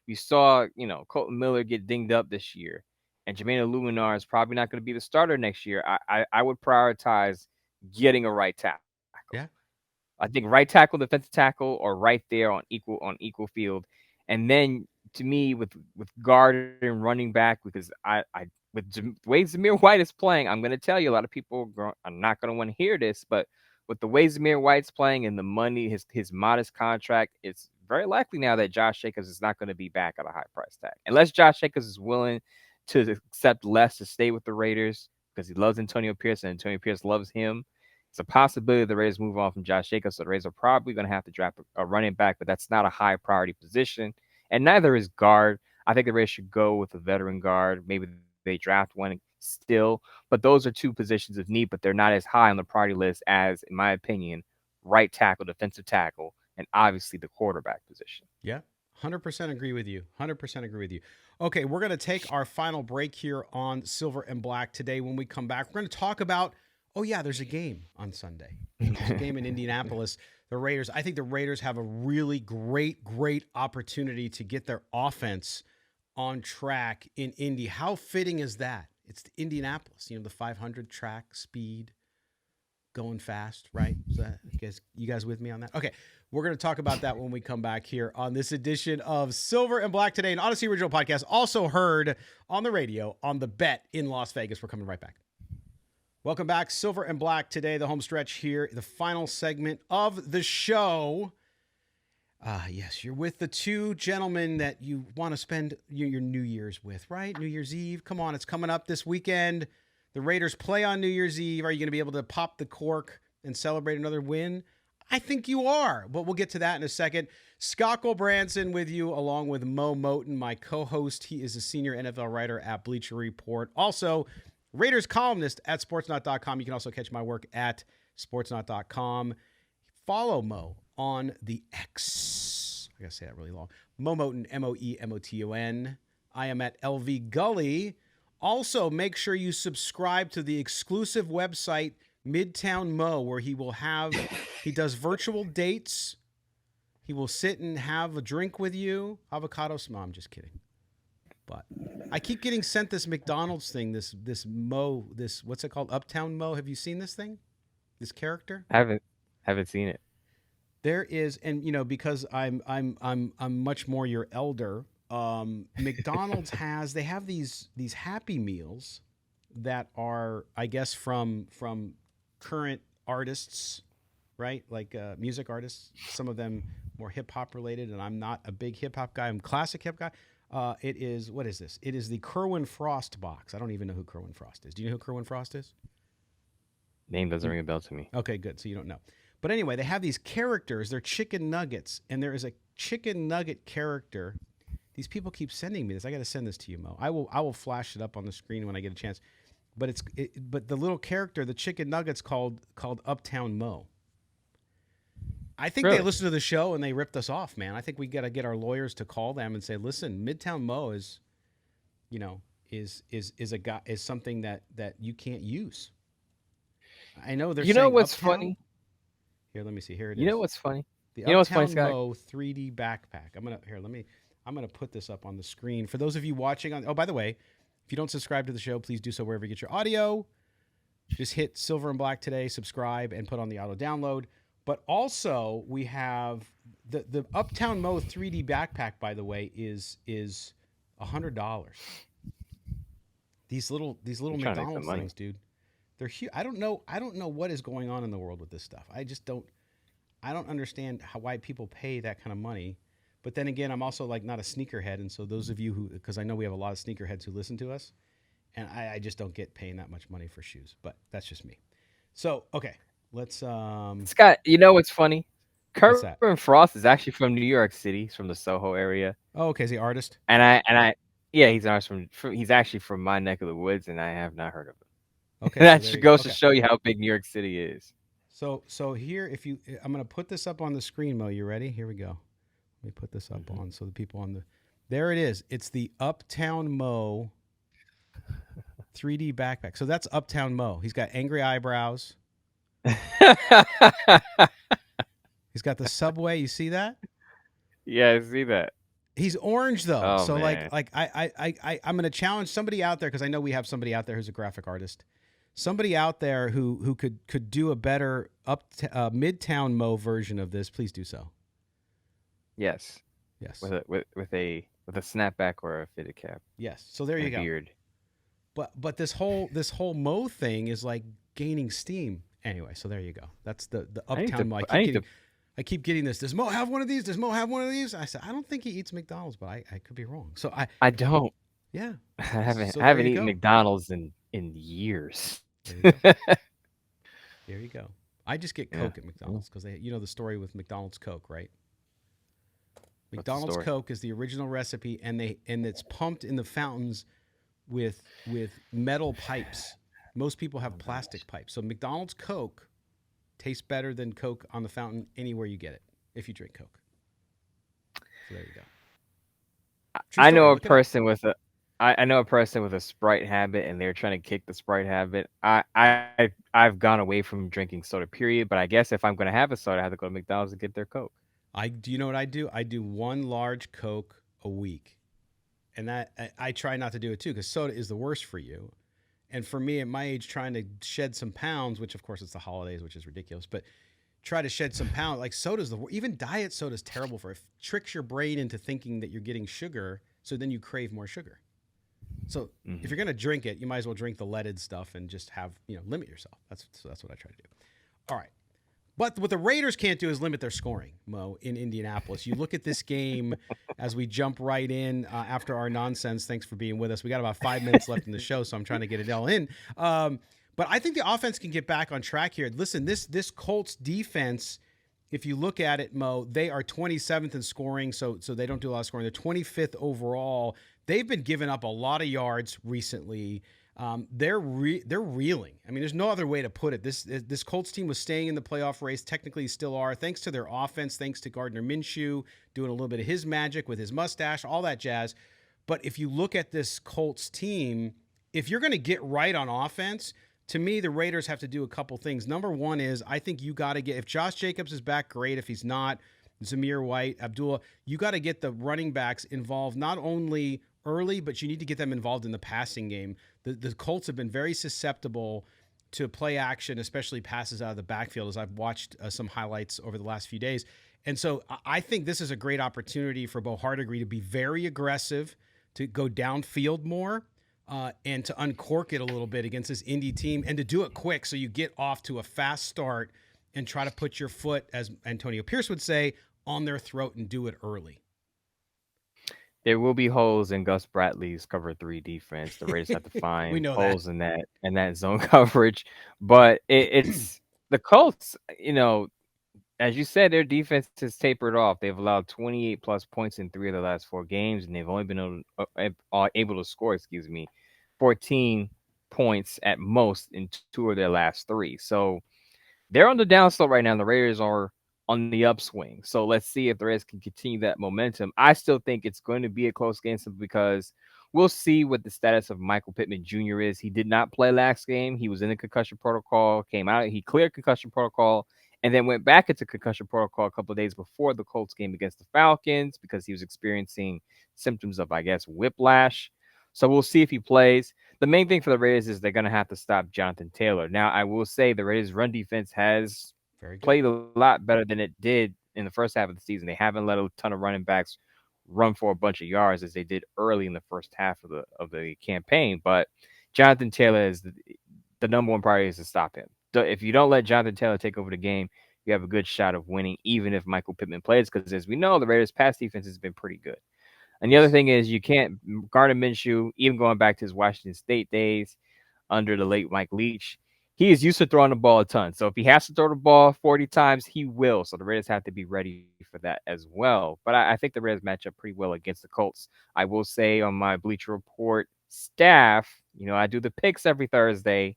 we saw, Colton Miller get dinged up this year, and Jermaine Luminar is probably not going to be the starter next year. I would prioritize getting a right tackle. Yeah. I think right tackle, defensive tackle are right there on equal field. And then to me, with guard and running back, because with the way Zamir White is playing, I'm going to tell you, a lot of people are not going to want to hear this, but with the way Zamir White's playing and the money, his modest contract, it's very likely now that Josh Jacobs is not going to be back at a high price tag. Unless Josh Jacobs is willing to accept less to stay with the Raiders because he loves Antonio Pierce and Antonio Pierce loves him. It's a possibility the Raiders move on from Josh Jacobs, so the Raiders are probably going to have to draft a running back, but that's not a high priority position. And neither is guard. I think the Raiders should go with a veteran guard. Maybe they draft one still, but those are two positions of need, but they're not as high on the priority list as, in my opinion, right tackle, defensive tackle, and obviously the quarterback position. Yeah, 100% agree with you. 100% agree with you. Okay, we're going to take our final break here on Silver and Black today. When we come back, we're going to talk about, there's a game on Sunday. There's a game in Indianapolis. The Raiders, I think the Raiders have a really great opportunity to get their offense on track in Indy. How fitting is that? It's Indianapolis, the 500 track speed, going fast, right? So you guys with me on that? Okay, we're going to talk about that when we come back here on this edition of Silver and Black Today, an Odyssey original podcast, also heard on the radio on The Bet in Las Vegas. We're coming right back. Welcome back, Silver and Black Today, the home stretch here, the final segment of the show. Yes, you're with the two gentlemen that you want to spend your New Year's with, right? New Year's Eve. Come on, it's coming up this weekend. The Raiders play on New Year's Eve. Are you going to be able to pop the cork and celebrate another win? I think you are, but we'll get to that in a second. Scott Gulbransen with you, along with Moe Moton, my co-host. He is a senior NFL writer at Bleacher Report. Also, Raiders columnist at sportsnaut.com. You can also catch my work at sportsnaut.com. Follow Mo on the X. I got to say that really long. Moe Moton, Moemoton. I am at LV Gully. Also, make sure you subscribe to the exclusive website, Midtown Mo, where he does virtual dates. He will sit and have a drink with you. Avocado small. I'm just kidding. But I keep getting sent this McDonald's thing, this Mo, what's it called? Uptown Mo. Have you seen this thing? This character? I haven't seen it. There is, and because I'm much more your elder. McDonald's they have these Happy Meals that are, I guess, from current artists, right? Like music artists. Some of them more hip hop related, and I'm not a big hip hop guy. I'm classic hip guy. It is, what is this? It is the Kerwin Frost box. I don't even know who Kerwin Frost is. Do you know who Kerwin Frost is? Name doesn't ring a bell to me. Okay, good. So you don't know. But anyway, they have these characters. They're chicken nuggets, and there is a chicken nugget character. These people keep sending me this. I got to send this to you, Mo. I will flash it up on the screen when I get a chance. But but the little character, the chicken nuggets, called Uptown Mo. I think Really? they listened to the show and they ripped us off, man. I think we got to get our lawyers to call them and say, listen, Midtown Mo is a guy, is something that you can't use. I know they're. You know saying what's Uptown. funny? Here, let me see. Here it is. You know what's funny? The You know what's funny, Uptown Scott? Mo 3D backpack. I'm gonna put this up on the screen for those of you watching on. Oh, by the way, if you don't subscribe to the show, please do so wherever you get your audio. Just hit silver and black today, subscribe, and put on the auto download. But also we have the Uptown Mo 3D backpack. By the way, is $100. These little McDonald's things, dude. They're huge. I don't know what is going on in the world with this stuff. I don't understand why people pay that kind of money. But then again, I'm also like not a sneakerhead, and so those of you who, because I know we have a lot of sneakerheads who listen to us, and I just don't get paying that much money for shoes. But that's just me. So okay, let's Scott, you know what's funny? What's that? Kerwin Frost is actually from New York City. He's from the Soho area. Oh, okay, is he artist? And I yeah, he's an artist he's actually from my neck of the woods, and I have not heard of him. Okay, That so goes to show you how big New York City is. So here, I'm gonna put this up on the screen, Mo. You ready? Here we go. Let me put this up on so the people on there it is. It's the Uptown Mo 3D backpack. So that's Uptown Mo. He's got angry eyebrows. He's got the subway. You see that? Yeah, I see that. He's orange though. Oh, so man. I'm gonna challenge somebody out there, because I know we have somebody out there who's a graphic artist. Somebody out there who could do a better Midtown Mo version of this, please do so. Yes. Yes. With a snapback or a fitted cap. Yes. So there you go. Beard. But this whole Mo thing is like gaining steam. Anyway, so there you go. That's the Uptown Mo. I keep getting this. Does Mo have one of these? Does Mo have one of these? I said, I don't think he eats McDonald's, but I could be wrong. So I don't. Yeah. I haven't So eaten go. McDonald's in years. There you go. There you go. I just get Coke at McDonald's because the story with McDonald's Coke, right? McDonald's Coke is the original recipe, and it's pumped in the fountains with metal pipes. Most people have plastic pipes. So McDonald's Coke tastes better than Coke on the fountain anywhere you get it if you drink Coke. So there you go. I know a person with a Sprite habit, and they're trying to kick the Sprite habit. I've gone away from drinking soda, period. But I guess if I'm going to have a soda, I have to go to McDonald's and get their Coke. Do you know what I do? I do one large Coke a week, and that I try not to do it too, because soda is the worst for you. And for me at my age, trying to shed some pounds, which of course it's the holidays, which is ridiculous, but try to shed some pounds. Like soda's even diet soda is terrible for it. It tricks your brain into thinking that you're getting sugar, so then you crave more sugar. So if you're gonna drink it, you might as well drink the leaded stuff and just limit yourself. That's what I try to do. All right. But what the Raiders can't do is limit their scoring, Mo, in Indianapolis. You look at this game as we jump right in after our nonsense. Thanks for being with us. We got about 5 minutes left in the show, so I'm trying to get it all in. But I think the offense can get back on track here. Listen, this Colts defense, if you look at it, Mo, they are 27th in scoring, so they don't do a lot of scoring. They're 25th overall. They've been giving up a lot of yards recently. They're reeling. I mean, there's no other way to put it. This Colts team was staying in the playoff race, technically still are, thanks to their offense, thanks to Gardner Minshew doing a little bit of his magic with his mustache, all that jazz. But if you look at this Colts team, if you're going to get right on offense, to me, the Raiders have to do a couple things. Number one is I think you got to get, if Josh Jacobs is back, great. If he's not, Zamir White, Abdullah, you got to get the running backs involved not only early, but you need to get them involved in the passing game. The Colts have been very susceptible to play action, especially passes out of the backfield, as I've watched some highlights over the last few days. And so I think this is a great opportunity for Bo Hardegree to be very aggressive, to go downfield more, and to uncork it a little bit against this Indy team, and to do it quick so you get off to a fast start and try to put your foot, as Antonio Pierce would say, on their throat and do it early. There will be holes in Gus Bradley's cover 3 defense. The Raiders have to find holes in that zone coverage. But it's the Colts, as you said, their defense has tapered off. They've allowed 28 plus points in 3 of the last 4 games, and they've only been able to score, 14 points at most in 2 of their last 3. So they're on the downslope right now, and the Raiders are on the upswing. So let's see if the Raiders can continue that momentum. I still think it's going to be a close game simply because we'll see what the status of Michael Pittman Jr. is. He did not play last game. He was in the concussion protocol, came out, he cleared concussion protocol, and then went back into concussion protocol a couple of days before the Colts game against the Falcons because he was experiencing symptoms of, whiplash. So we'll see if he plays. The main thing for the Raiders is they're going to have to stop Jonathan Taylor. Now, I will say the Raiders' run defense has played a lot better than it did in the first half of the season. They haven't let a ton of running backs run for a bunch of yards as they did early in the first half of the campaign. But Jonathan Taylor is the number one priority is to stop him. If you don't let Jonathan Taylor take over the game, you have a good shot of winning, even if Michael Pittman plays, because as we know, the Raiders' pass defense has been pretty good. And the other thing is you can't Gardner Minshew, even going back to his Washington State days under the late Mike Leach, he is used to throwing the ball a ton. So if he has to throw the ball 40 times, he will. So the Raiders have to be ready for that as well. But I think the Raiders match up pretty well against the Colts. I will say on my Bleacher Report staff, I do the picks every Thursday.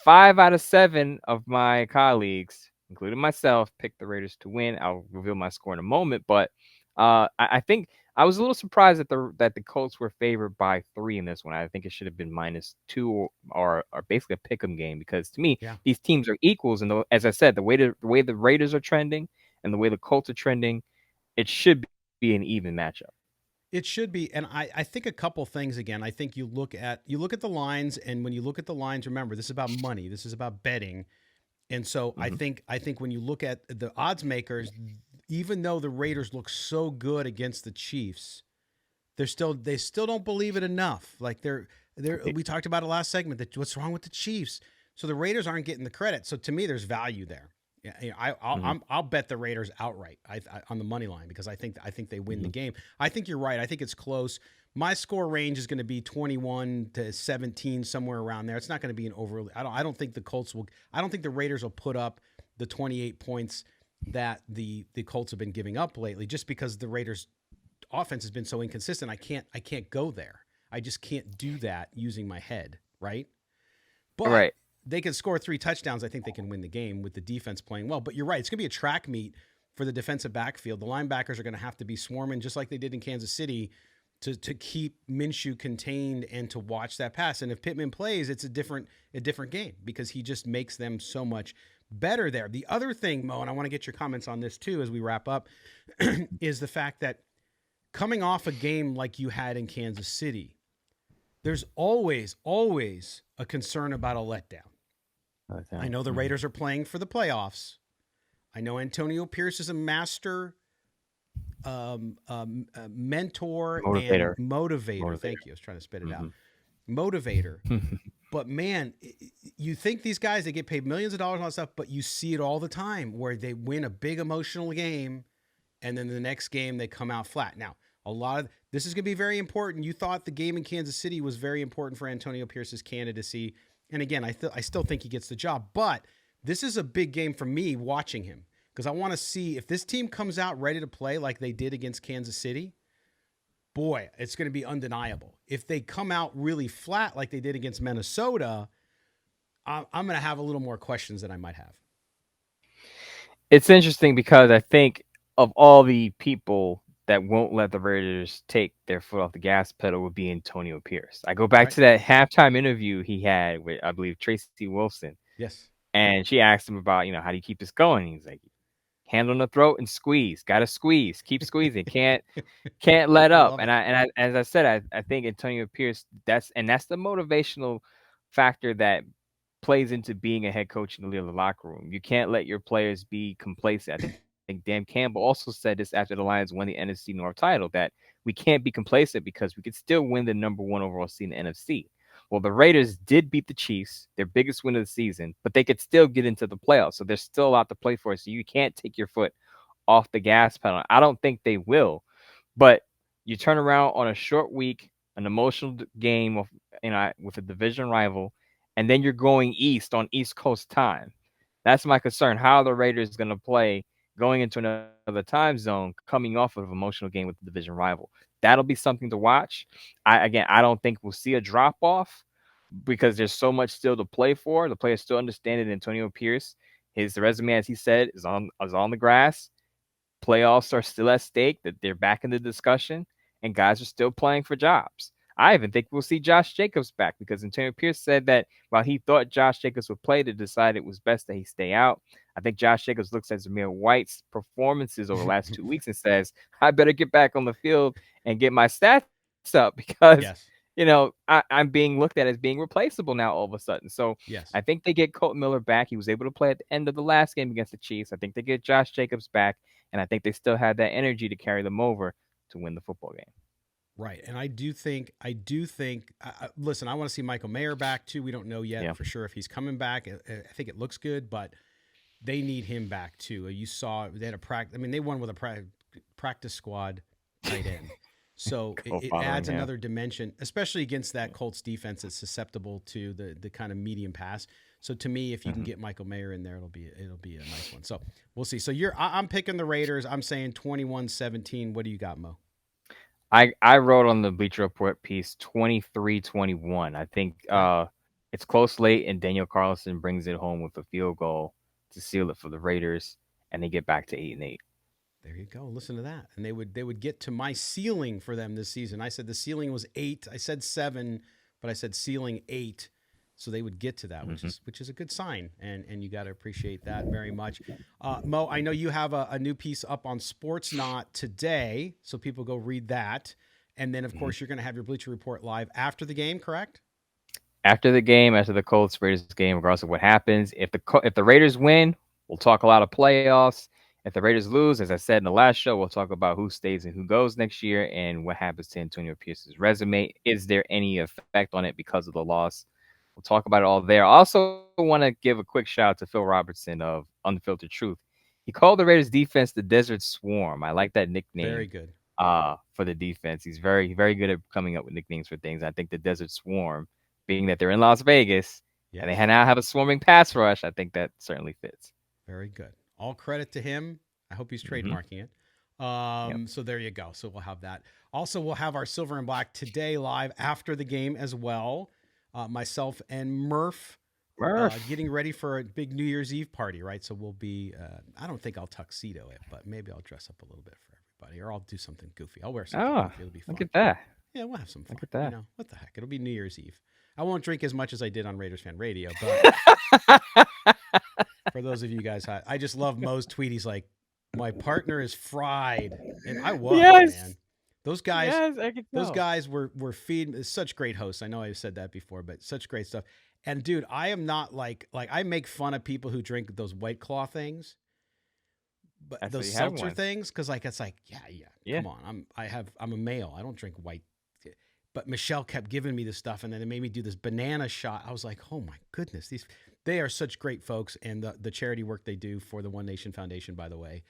5 out of 7 of my colleagues, including myself, picked the Raiders to win. I'll reveal my score in a moment. But I think I was a little surprised that the Colts were favored by 3 in this one. I think it should have been -2 or basically a pick'em game because to me, these teams are equals. And as I said, the way the Raiders are trending and the way the Colts are trending, it should be an even matchup. It should be, and I think a couple things again. I think you look at the lines, and when you look at the lines, remember this is about money. This is about betting, and so I think when you look at the odds makers, even though the Raiders look so good against the Chiefs, they still don't believe it enough. Like we talked about it last segment that what's wrong with the Chiefs. So the Raiders aren't getting the credit. So to me, there's value there. Yeah, I'll bet the Raiders outright on the money line because I think they win the game. I think you're right. I think it's close. My score range is going to be 21 to 17, somewhere around there. It's not going to be an overly. I don't think the Colts will. I don't think the Raiders will put up the 28 points that the Colts have been giving up lately, just because the Raiders' offense has been so inconsistent. I can't go there. I just can't do that using my head, right? But they can score 3 touchdowns. I think they can win the game with the defense playing well. But you're right. It's going to be a track meet for the defensive backfield. The linebackers are going to have to be swarming just like they did in Kansas City to keep Minshew contained and to watch that pass. And if Pittman plays, it's a different game because he just makes them so much better there. The other thing, Mo, and I want to get your comments on this too as we wrap up, is the fact that coming off a game like you had in Kansas City, there's always a concern about a letdown. I know the Raiders are playing for the playoffs. I know Antonio Pierce is a master mentor and motivator. Thank you. I was trying to spit it out. Motivator. But man, you think these guys, they get paid millions of dollars on that stuff, but you see it all the time where they win a big emotional game and then the next game they come out flat. Now, a lot of this is going to be very important. You thought the game in Kansas City was very important for Antonio Pierce's candidacy. And again, I still think he gets the job, but this is a big game for me watching him because I want to see if this team comes out ready to play like they did against Kansas City. boy, it's going to be undeniable. If they come out really flat like they did against Minnesota, I'm going to have a little more questions than I might have. It's interesting because I think of all the people that won't let the Raiders take their foot off the gas pedal would be Antonio Pierce. I go back Right? to that halftime interview he had with, I believe, Tracy Wilson, Yes. and she asked him about, how do you keep this going? He's like, hand on the throat and squeeze. Got to squeeze. Keep squeezing. Can't let I up. love And it. as I said, I think Antonio Pierce, that's the motivational factor that plays into being a head coach in the locker room. You can't let your players be complacent. I think Dan Campbell also said this after the Lions won the NFC North title, that we can't be complacent because we could still win the number one overall seed in the NFC. Well, the Raiders did beat the Chiefs, their biggest win of the season, but they could still get into the playoffs. So there's still a lot to play for. So you can't take your foot off the gas pedal. I don't think they will, but you turn around on a short week, an emotional game of, with a division rival, and then you're going east on East Coast time. That's my concern. How are the Raiders going to play going into another time zone, coming off of an emotional game with the division rival? That'll be something to watch. I don't think we'll see a drop off because there's so much still to play for. The players still understand it. Antonio Pierce, his resume, as he said, is on the grass. Playoffs are still at stake, that they're back in the discussion, and guys are still playing for jobs. I even think we'll see Josh Jacobs back because Antonio Pierce said that while he thought Josh Jacobs would play, to decide it was best that he stay out. I think Josh Jacobs looks at Zamir White's performances over the last 2 weeks and says, I better get back on the field and get my stats up because, Yes. I'm being looked at as being replaceable now all of a sudden. So I Yes. think they get Colton Miller back. He was able to play at the end of the last game against the Chiefs. I think they get Josh Jacobs back, and I think they still had that energy to carry them over to win the football game. Right. And I do think, listen, I want to see Michael Mayer back too. We don't know yet Yeah. for sure if he's coming back. I think it looks good, but they need him back too. You saw they had a practice. I mean, they won with a practice squad tight end. So it Following adds him. another dimension, especially against that Colts defense that's susceptible to the kind of medium pass. So to me, if you can get Michael Mayer in there, it'll be a nice one. So we'll see. So I'm picking the Raiders. I'm saying 21-17. What do you got, Mo? I wrote on the Bleacher Report piece 23-21. I think Okay. it's close late, and Daniel Carlson brings it home with a field goal to seal it for the Raiders, and they get back to 8-8. There you go. Listen to that. And they would get to my ceiling for them this season. I said the ceiling was 8. I said 7, but I said ceiling 8. So they would get to that, which Mm-hmm. is a good sign, and you got to appreciate that very much. Mo, I know you have a new piece up on Sportsnaut today, so people go read that, and then of Mm-hmm. course you're going to have your Bleacher Report live after the game, correct? After the game, after the Colts Raiders game, regardless of what happens, if the Raiders win, we'll talk a lot of playoffs. If the Raiders lose, as I said in the last show, we'll talk about who stays and who goes next year and what happens to Antonio Pierce's resume. Is there any effect on it because of the loss? We'll talk about it all there. I also want to give a quick shout out to Phil Robertson of Unfiltered Truth. He called the Raiders defense the Desert Swarm. I like that Very nickname good. for the defense. He's very, very good at coming up with nicknames for things. I think the Desert Swarm, being that they're in Las Vegas and they Yes. now have a swarming pass rush, I think that certainly fits. Very good. All credit to him. I hope he's Mm-hmm. trademarking it. Yep. So there you go. So we'll have that. Also, we'll have our Silver and Black today live after the game as well. Myself and Murph Murph. getting ready for a big New Year's Eve party, right? So we'll be, I don't think I'll tuxedo it, but maybe I'll dress up a little bit for everybody, or I'll do something goofy. I'll wear something Oh, goofy. It'll be look fun. at that. Yeah, we'll have some fun. Look at that. What the heck? It'll be New Year's Eve. I won't drink as much as I did on Raiders Fan Radio, but for those of you guys, I just love Mo's tweet. He's like, my partner is fried. And I was, man. Yes. Those guys, Yes, I can those tell. guys were feeding such great hosts. I know I've said that before, but such great stuff. And dude, I am not like I make fun of people who drink those White Claw things, but That's why those you have seltzer one. things, because like it's like, yeah, Yeah. come on. I'm a male. I don't drink white. But Michelle kept giving me this stuff, and then it made me do this banana shot. I was like, oh my goodness, they are such great folks, and the charity work they do for the One Nation Foundation, by the way,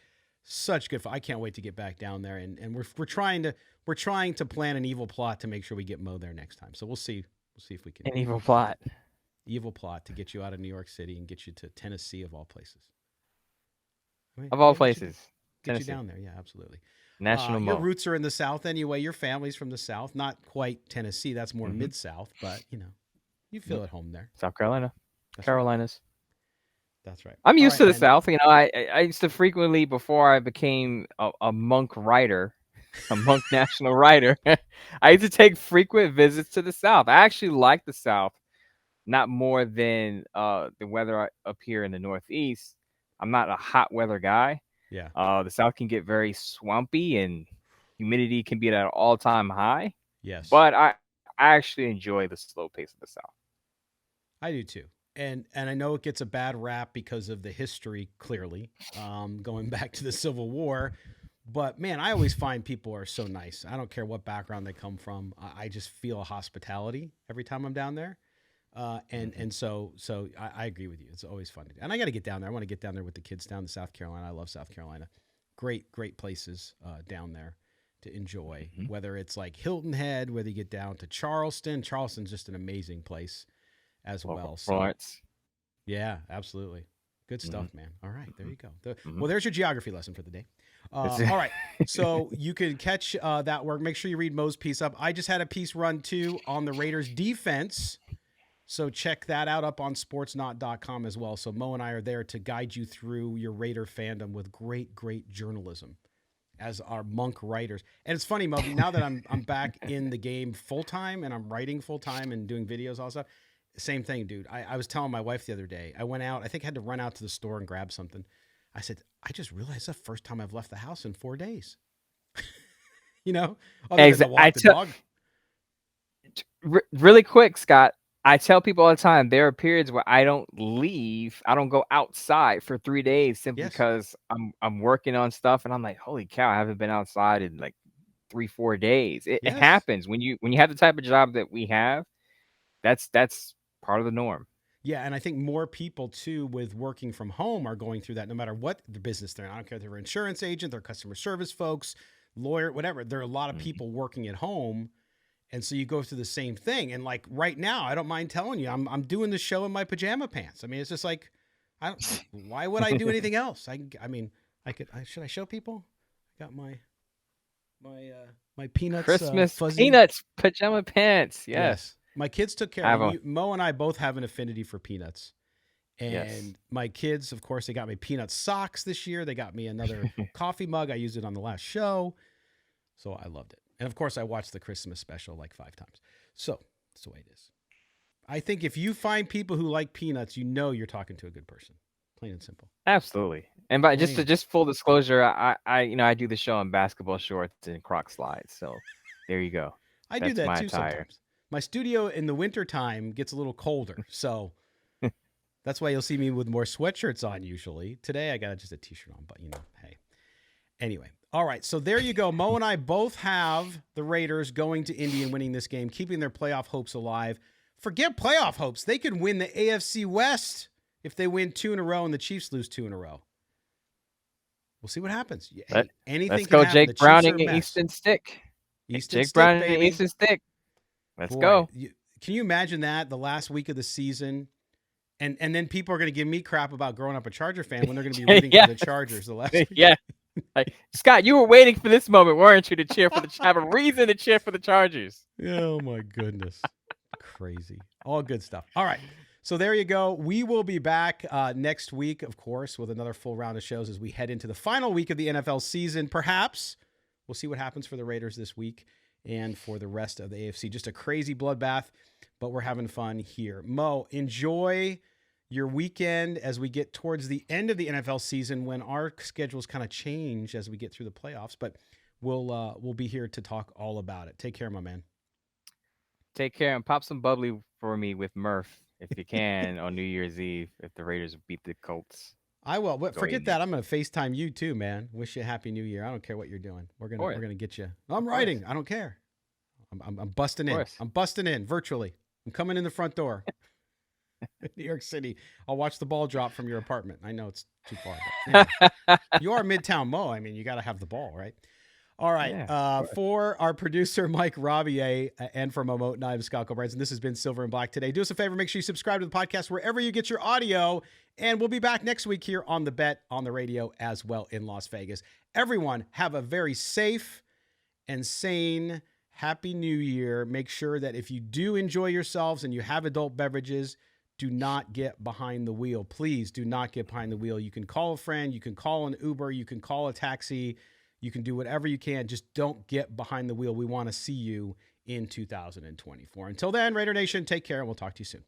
such good. I can't wait to get back down there, and we're trying to plan an evil plot to make sure we get Mo there next time. So we'll see if we can An evil plot. evil plot to get you out of New York City and get you to Tennessee of all places. I mean, Of all maybe we should places. get you Tennessee. down there. Yeah, absolutely. National Your Mo. roots are in the South anyway. Your family's from the South, not quite Tennessee. That's more mid-South, but you feel at home there. South Carolina. That's Carolinas. Right. That's right. I'm All used right, to the man. South. I used to frequently, before I became a monk writer, a monk national writer, I used to take frequent visits to the South. I actually like the South, not more than the weather up here in the Northeast. I'm not a hot weather guy. Yeah. The South can get very swampy and humidity can be at an all-time high. Yes. But I actually enjoy the slow pace of the South. I do too. And I know it gets a bad rap because of the history, clearly, going back to the Civil War. But man, I always find people are so nice. I don't care what background they come from. I just feel hospitality every time I'm down there. And so I agree with you. It's always fun to do. And I got to get down there. I want to get down there with the kids down to South Carolina. I love South Carolina. Great places down there to enjoy. Whether it's like Hilton Head, whether you get down to Charleston. Charleston's just an amazing place as well. Florence. So, yeah, absolutely. Good stuff, man. All right, there you go. Well, there's your geography lesson for the day. All right, so you can catch that work. Make sure you read Mo's piece up. I just had a piece run too on the Raiders defense. So check that out up on sportsnot.com as well. So Mo and I are there to guide you through your Raider fandom with great journalism as our monk writers. And it's funny, Mo, now that I'm back in the game full time and I'm writing full time and doing videos, all that stuff. Same thing, dude. I was telling my wife the other day, I went out, I think I had to run out to the store and grab something. I said, I just realized it's the first time I've left the house in 4 days. Other than to walk the dog. Really quick, Scott. I tell people all the time, there are periods where I don't leave. I don't go outside for 3 days simply because I'm working on stuff, and I'm like, holy cow, I haven't been outside in like 3-4 days. It happens when you have the type of job that we have. That's part of the norm. Yeah, and I think more people too with working from home are going through that. No matter what the business they're in, I don't care if they're an insurance agent, they're customer service folks, lawyer, whatever. There are a lot of people working at home. And so you go through the same thing. And like right now, I don't mind telling you, I'm doing the show in my pajama pants. I mean, it's just like, why would I do anything else? Should I show people? I got my Peanuts Christmas fuzzy Peanuts pajama pants. Yes. My kids took care of me. Mo and I both have an affinity for peanuts. And my kids, of course, they got me peanut socks this year. They got me another coffee mug. I used it on the last show. So I loved it. And of course, I watched the Christmas special like 5 times. So that's the way it is. I think if you find people who like peanuts, you're talking to a good person. Plain and simple. Absolutely. And by just full disclosure, I do the show in basketball shorts and Croc slides. So there you go. I do that too sometimes. My studio in the wintertime gets a little colder. So that's why you'll see me with more sweatshirts on usually. Today I got just a t-shirt on, but hey. Anyway. All right, so there you go. Mo and I both have the Raiders going to Indy and winning this game, keeping their playoff hopes alive. Forget playoff hopes. They could win the AFC West if they win 2 in a row and the Chiefs lose 2 in a row. We'll see what happens. Hey, anything let's go, can happen. Jake Browning and Easton Stick. Jake Browning and Easton Stick. Let's go. Can you imagine that the last week of the season? And then people are going to give me crap about growing up a Charger fan when they're going to be rooting for the Chargers the last week. Yeah. Like, Scott, you were waiting for this moment, weren't you, to have a reason to cheer for the Chargers? Oh, my goodness. Crazy. All good stuff. All right. So there you go. We will be back next week, of course, with another full round of shows as we head into the final week of the NFL season. Perhaps we'll see what happens for the Raiders this week and for the rest of the AFC. Just a crazy bloodbath, but we're having fun here. Mo, enjoy your weekend as we get towards the end of the NFL season when our schedules kind of change as we get through the playoffs, but we'll be here to talk all about it. Take care, my man. Take care and pop some bubbly for me with Murph if you can on New Year's Eve if the Raiders beat the Colts. I will. But forget that. I'm going to FaceTime you too, man. Wish you a happy New Year. I don't care what you're doing. We're gonna get you. I'm writing. I don't care. I'm busting in. I'm busting in virtually. I'm coming in the front door. New York City. I'll watch the ball drop from your apartment. I know it's too far. But anyway. You are Midtown Mo. I mean, you got to have the ball, right? All right. Yeah. For our producer, Mike Rabier, and for Moe Moton, I'm Scott Gulbransen. This has been Silver and Black today. Do us a favor. Make sure you subscribe to the podcast wherever you get your audio. And we'll be back next week here on The Bet on the radio as well in Las Vegas. Everyone, have a very safe and sane Happy New Year. Make sure that if you do enjoy yourselves and you have adult beverages, do not get behind the wheel. Please do not get behind the wheel. You can call a friend. You can call an Uber. You can call a taxi. You can do whatever you can. Just don't get behind the wheel. We want to see you in 2024. Until then, Raider Nation, take care, and we'll talk to you soon.